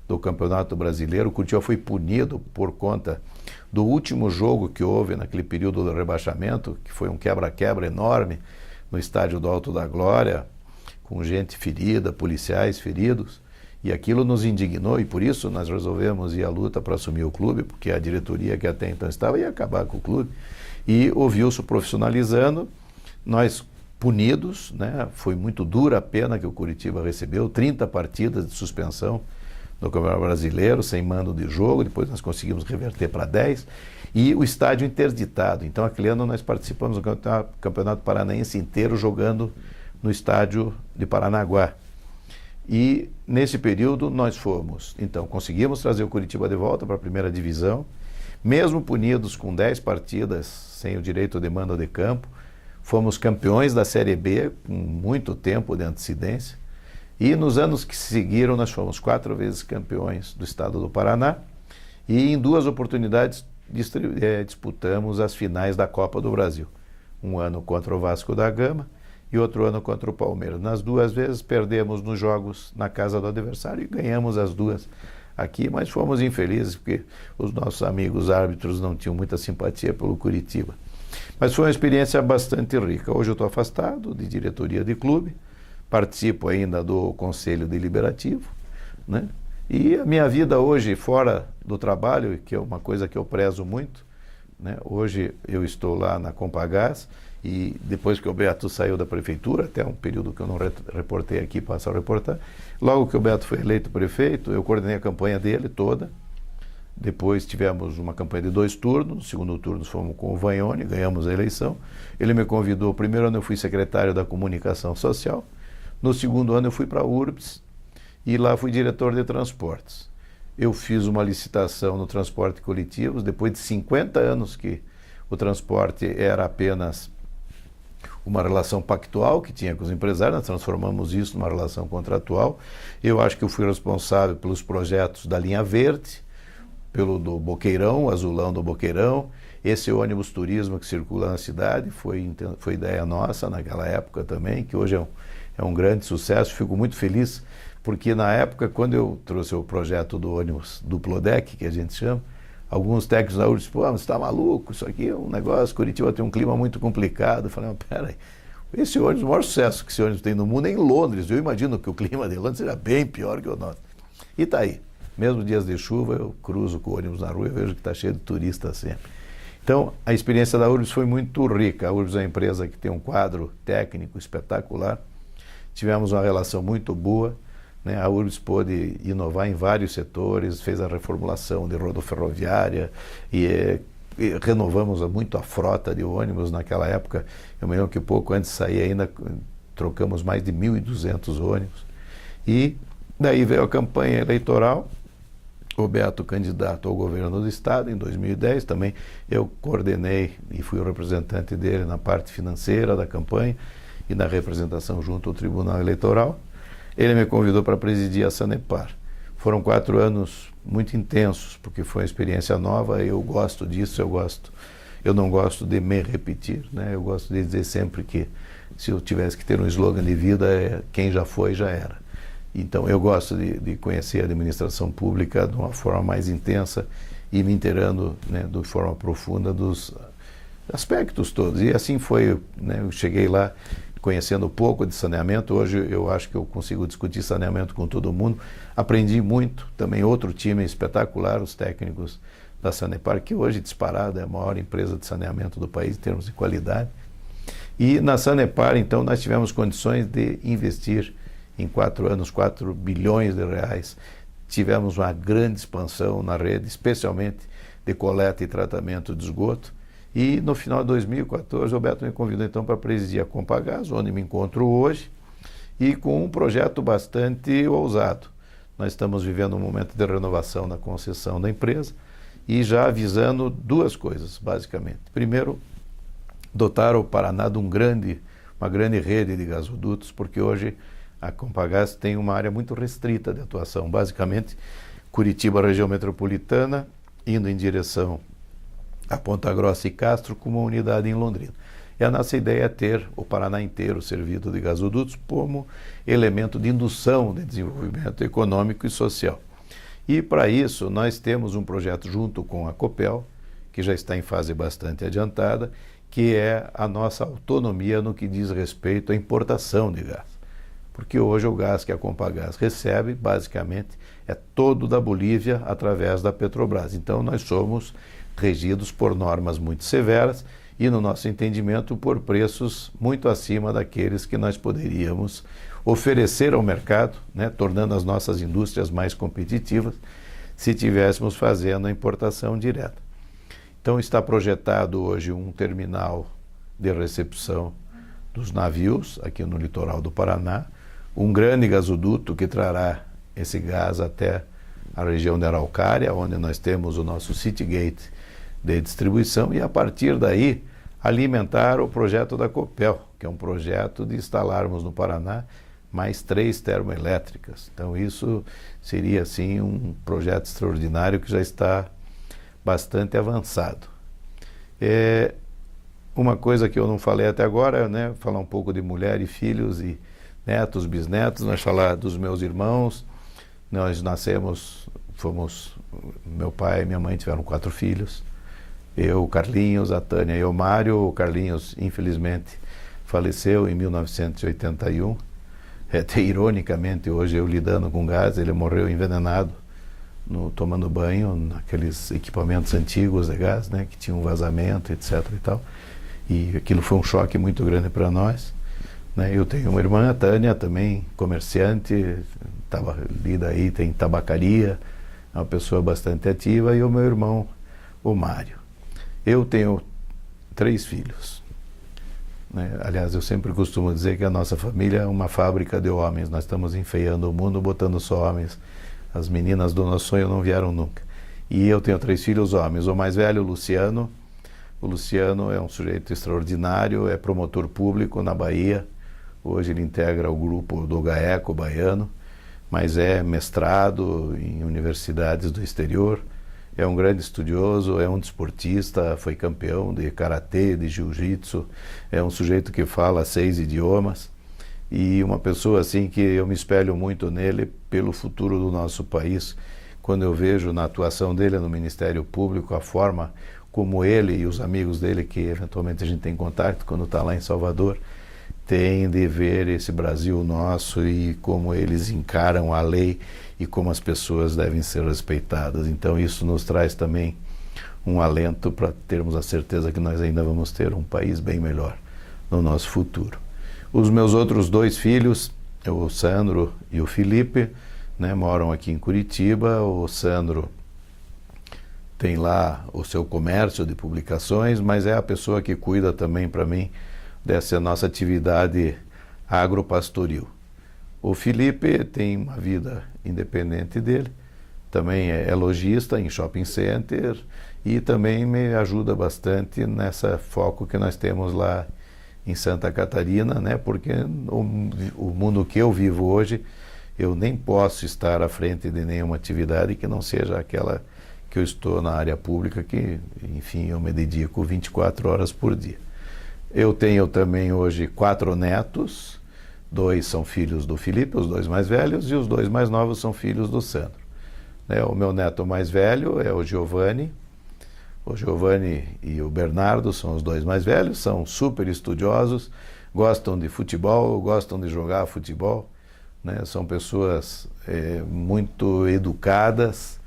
do Campeonato Brasileiro. O Curitiba foi punido por conta do último jogo que houve naquele período do rebaixamento, que foi um quebra-quebra enorme no estádio do Alto da Glória, com gente ferida, policiais feridos, e aquilo nos indignou e por isso nós resolvemos ir à luta para assumir o clube, porque a diretoria que até então estava ia acabar com o clube, e o Wilson profissionalizando, nós punidos, né? Foi muito dura a pena que o Curitiba recebeu, 30 partidas de suspensão no Campeonato Brasileiro, sem mando de jogo. Depois nós conseguimos reverter para 10, e o estádio interditado. Então, aquele ano nós participamos do Campeonato Paranaense inteiro jogando no estádio de Paranaguá. E nesse período nós fomos, então, conseguimos trazer o Curitiba de volta para a primeira divisão, mesmo punidos com 10 partidas sem o direito de mando de campo. Fomos campeões da Série B com muito tempo de antecedência. E nos anos que seguiram, nós fomos 4 vezes campeões do estado do Paraná e em 2 oportunidades disputamos as finais da Copa do Brasil. Um ano contra o Vasco da Gama e outro ano contra o Palmeiras. Nas 2 vezes perdemos nos jogos na casa do adversário e ganhamos as 2 aqui, mas fomos infelizes porque os nossos amigos árbitros não tinham muita simpatia pelo Curitiba. Mas foi uma experiência bastante rica. Hoje eu estou afastado de diretoria de clube, participo ainda do Conselho Deliberativo, né? E a minha vida hoje, fora do trabalho, que é uma coisa que eu prezo muito, né? Hoje eu estou lá na Compagás e depois que o Beto saiu da prefeitura, até um período que eu não reportei aqui, passo a reportar, logo que o Beto foi eleito prefeito, eu coordenei a campanha dele toda. Depois tivemos uma campanha de 2 turnos, no segundo turno fomos com o Vagnoni, ganhamos a eleição. Ele me convidou, o primeiro ano eu fui secretário da Comunicação Social, no segundo ano eu fui para a URBS e lá fui diretor de transportes. Eu fiz uma licitação no transporte coletivo, depois de 50 anos que o transporte era apenas uma relação pactual que tinha com os empresários, nós transformamos isso numa relação contratual. Eu acho que eu fui responsável pelos projetos da linha verde, pelo do Boqueirão, o azulão do Boqueirão, esse ônibus turismo que circula na cidade, foi ideia nossa naquela época também, que hoje é um grande sucesso. Fico muito feliz porque na época, quando eu trouxe o projeto do ônibus duplo deck, que a gente chama, alguns técnicos da URGS, pô, você está maluco, isso aqui é um negócio, Curitiba tem um clima muito complicado. Eu falei, mas peraí, esse ônibus, o maior sucesso que esse ônibus tem no mundo é em Londres. Eu imagino que o clima de Londres seja bem pior que o nosso. E está aí. Mesmo dias de chuva, eu cruzo com o ônibus na rua e vejo que está cheio de turistas sempre. Então, a experiência da URGS foi muito rica. A URGS é uma empresa que tem um quadro técnico espetacular. Tivemos uma relação muito boa, né? A URGS pôde inovar em vários setores, fez a reformulação de rodoferroviária e renovamos muito a frota de ônibus naquela época. Eu me lembro que pouco antes de sair ainda trocamos mais de 1.200 ônibus. E daí veio a campanha eleitoral. O Beto candidato ao governo do estado em 2010, também eu coordenei e fui o representante dele na parte financeira da campanha e na representação junto ao Tribunal Eleitoral. Ele me convidou para presidir a Sanepar. Foram 4 anos muito intensos, porque foi uma experiência nova, eu gosto disso, eu não gosto de me repetir, né? Eu gosto de dizer sempre que se eu tivesse que ter um slogan de vida, quem já foi, já era. Então eu gosto de conhecer a administração pública de uma forma mais intensa e me inteirando, né, de forma profunda dos aspectos todos. E assim foi, né? Eu cheguei lá conhecendo um pouco de saneamento. Hoje eu acho que eu consigo discutir saneamento com todo mundo. Aprendi muito, também outro time espetacular, os técnicos da Sanepar, que hoje disparada é a maior empresa de saneamento do país em termos de qualidade. E na Sanepar, então, nós tivemos condições de investir em 4 anos, 4 bilhões de reais. Tivemos uma grande expansão na rede, especialmente de coleta e tratamento de esgoto. E no final de 2014, o Beto me convidou então para presidir a Compagás, onde me encontro hoje, e com um projeto bastante ousado. Nós estamos vivendo um momento de renovação na concessão da empresa e já avisando 2 coisas, basicamente. Primeiro, dotar o Paraná de uma grande rede de gasodutos, porque hoje a Compagás tem uma área muito restrita de atuação, basicamente Curitiba, região metropolitana, indo em direção a Ponta Grossa e Castro, com uma unidade em Londrina. E a nossa ideia é ter o Paraná inteiro servido de gasodutos como elemento de indução de desenvolvimento econômico e social. E para isso nós temos um projeto junto com a Copel, que já está em fase bastante adiantada, que é a nossa autonomia no que diz respeito à importação de gás. Porque hoje o gás que a Compagás recebe, basicamente, é todo da Bolívia através da Petrobras. Então nós somos regidos por normas muito severas e, no nosso entendimento, por preços muito acima daqueles que nós poderíamos oferecer ao mercado, né, tornando as nossas indústrias mais competitivas, se estivéssemos fazendo a importação direta. Então está projetado hoje um terminal de recepção dos navios aqui no litoral do Paraná, um grande gasoduto que trará esse gás até a região da Araucária, onde nós temos o nosso Citygate de distribuição, e a partir daí alimentar o projeto da Copel, que é um projeto de instalarmos no Paraná mais 3 termoelétricas. Então isso seria assim um projeto extraordinário que já está bastante avançado. Uma coisa que eu não falei até agora, né, falar um pouco de mulher e filhos e netos, bisnetos, nós falar dos meus irmãos. Nós meu pai e minha mãe tiveram 4 filhos. Eu, o Carlinhos, a Tânia e o Mário. O Carlinhos, infelizmente, faleceu em 1981. Até ironicamente, hoje eu lidando com gás, ele morreu envenenado, tomando banho naqueles equipamentos antigos de gás, né, que tinham vazamento, etc. e tal. E aquilo foi um choque muito grande para nós. Né? Eu tenho uma irmã, a Tânia, também comerciante, lida aí, tem tabacaria, é uma pessoa bastante ativa, e o meu irmão, o Mário. Eu tenho 3 filhos. Né? Aliás, eu sempre costumo dizer que a nossa família é uma fábrica de homens. Nós estamos enfeiando o mundo, botando só homens. As meninas do nosso sonho não vieram nunca. E eu tenho 3 filhos homens. O mais velho, o Luciano. O Luciano é um sujeito extraordinário, é promotor público na Bahia. Hoje ele integra o grupo do GAECO baiano, mas é mestrado em universidades do exterior. É um grande estudioso, é um desportista, foi campeão de karatê, de jiu-jitsu, é um sujeito que fala 6 idiomas e uma pessoa assim que eu me espelho muito nele pelo futuro do nosso país, quando eu vejo na atuação dele no Ministério Público a forma como ele e os amigos dele, que eventualmente a gente tem contato quando está lá em Salvador, têm de ver esse Brasil nosso e como eles encaram a lei e como as pessoas devem ser respeitadas. Então isso nos traz também um alento para termos a certeza que nós ainda vamos ter um país bem melhor no nosso futuro. Os meus outros 2 filhos, o Sandro e o Felipe, né, moram aqui em Curitiba. O Sandro tem lá o seu comércio de publicações, mas é a pessoa que cuida também para mim dessa nossa atividade agropastoril. O Felipe tem uma vida independente dele, também é lojista em shopping center e também me ajuda bastante nessa foco que nós temos lá em Santa Catarina, né? Porque o mundo que eu vivo hoje, eu nem posso estar à frente de nenhuma atividade que não seja aquela que eu estou na área pública, que, enfim, eu me dedico 24 horas por dia. Eu tenho também hoje 4 netos, 2 são filhos do Felipe, os 2 mais velhos, e os 2 mais novos são filhos do Sandro. O meu neto mais velho é o Giovanni. O Giovanni e o Bernardo são os 2 mais velhos, são super estudiosos, gostam de futebol, gostam de jogar futebol, né? São pessoas muito educadas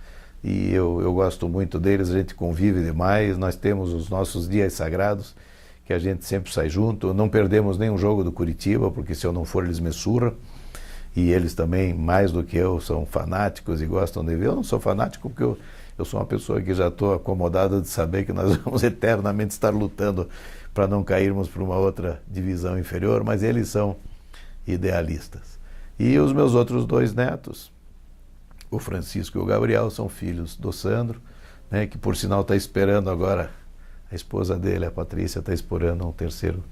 e eu gosto muito deles, a gente convive demais, nós temos os nossos dias sagrados, que a gente sempre sai junto, não perdemos nenhum jogo do Curitiba, porque se eu não for eles me surram, e eles também, mais do que eu, são fanáticos e gostam de ver. Eu não sou fanático porque eu sou uma pessoa que já estou acomodada de saber que nós vamos eternamente estar lutando para não cairmos para uma outra divisão inferior, mas eles são idealistas. E os meus outros 2 netos, o Francisco e o Gabriel, são filhos do Sandro, né, que por sinal está esperando agora, a esposa dele, a Patrícia, está esperando um terceiro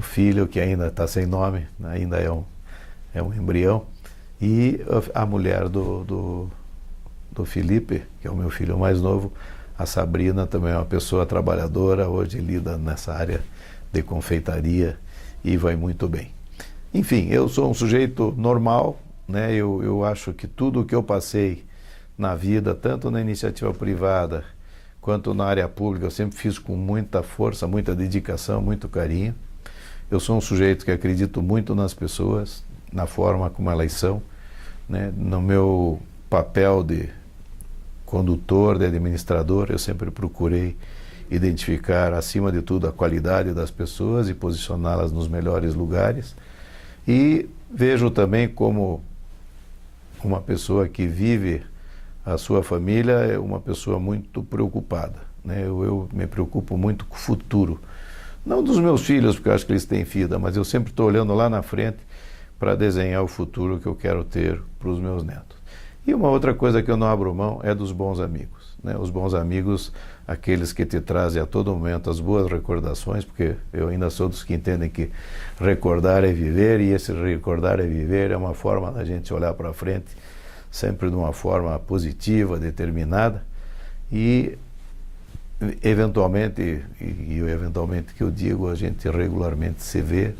filho, que ainda está sem nome, ainda é um embrião, e a mulher do Felipe, que é o meu filho mais novo, a Sabrina, também é uma pessoa trabalhadora, hoje lida nessa área de confeitaria e vai muito bem. Enfim, eu sou um sujeito normal, né? Eu acho que tudo o que eu passei na vida, tanto na iniciativa privada quanto na área pública, eu sempre fiz com muita força, muita dedicação, muito carinho. Eu sou um sujeito que acredito muito nas pessoas, na forma como elas são, né? No meu papel de condutor, de administrador, eu sempre procurei identificar, acima de tudo, a qualidade das pessoas e posicioná-las nos melhores lugares. E vejo também como uma pessoa que vive a sua família é uma pessoa muito preocupada, né? Eu me preocupo muito com o futuro. Não dos meus filhos, porque eu acho que eles têm vida, mas eu sempre estou olhando lá na frente para desenhar o futuro que eu quero ter para os meus netos. E uma outra coisa que eu não abro mão é dos bons amigos, né? Os bons amigos, aqueles que te trazem a todo momento as boas recordações, porque eu ainda sou dos que entendem que recordar é viver, e esse recordar é viver é uma forma da gente olhar para frente sempre de uma forma positiva, determinada, e eventualmente que eu digo, a gente regularmente se vê,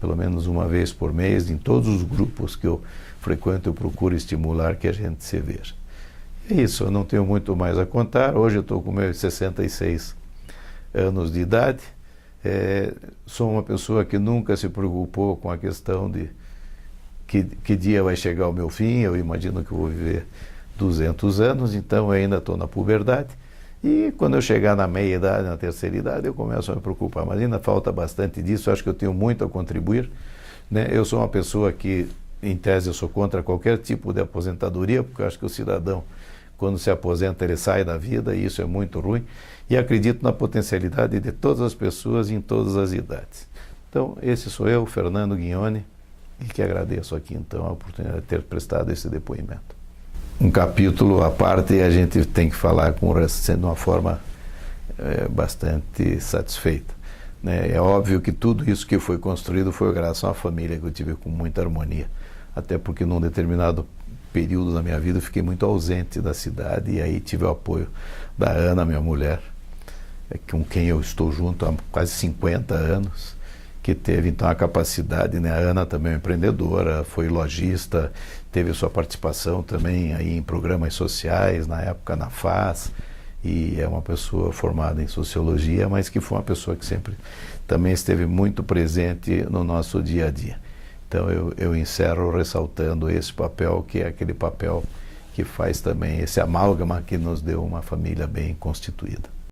pelo menos uma vez por mês, em todos os grupos que eu frequento, eu procuro estimular que a gente se veja. É isso, eu não tenho muito mais a contar. Hoje eu estou com meus 66 anos de idade, sou uma pessoa que nunca se preocupou com a questão de que dia vai chegar o meu fim. Eu imagino que eu vou viver 200 anos, então eu ainda estou na puberdade, e quando eu chegar na meia idade, na terceira idade, eu começo a me preocupar, mas ainda falta bastante disso. Eu acho que eu tenho muito a contribuir, né? Eu sou uma pessoa que, em tese, eu sou contra qualquer tipo de aposentadoria, porque eu acho que o cidadão, quando se aposenta, ele sai da vida, e isso é muito ruim, e acredito na potencialidade de todas as pessoas em todas as idades. Então, esse sou eu, Fernando Guignoni, e que agradeço aqui, então, a oportunidade de ter prestado esse depoimento. Um capítulo à parte, a gente tem que falar com o resto, sendo de uma forma bastante satisfeita, né? É óbvio que tudo isso que foi construído foi graças a uma família que eu tive com muita harmonia, até porque num determinado período da minha vida eu fiquei muito ausente da cidade, e aí tive o apoio da Ana, minha mulher, com quem eu estou junto há quase 50 anos, que teve então a capacidade, né? A Ana também é empreendedora, foi lojista, teve sua participação também aí em programas sociais, na época na FAS, e é uma pessoa formada em sociologia, mas que foi uma pessoa que sempre também esteve muito presente no nosso dia a dia. Então eu encerro ressaltando esse papel, que é aquele papel que faz também esse amálgama que nos deu uma família bem constituída.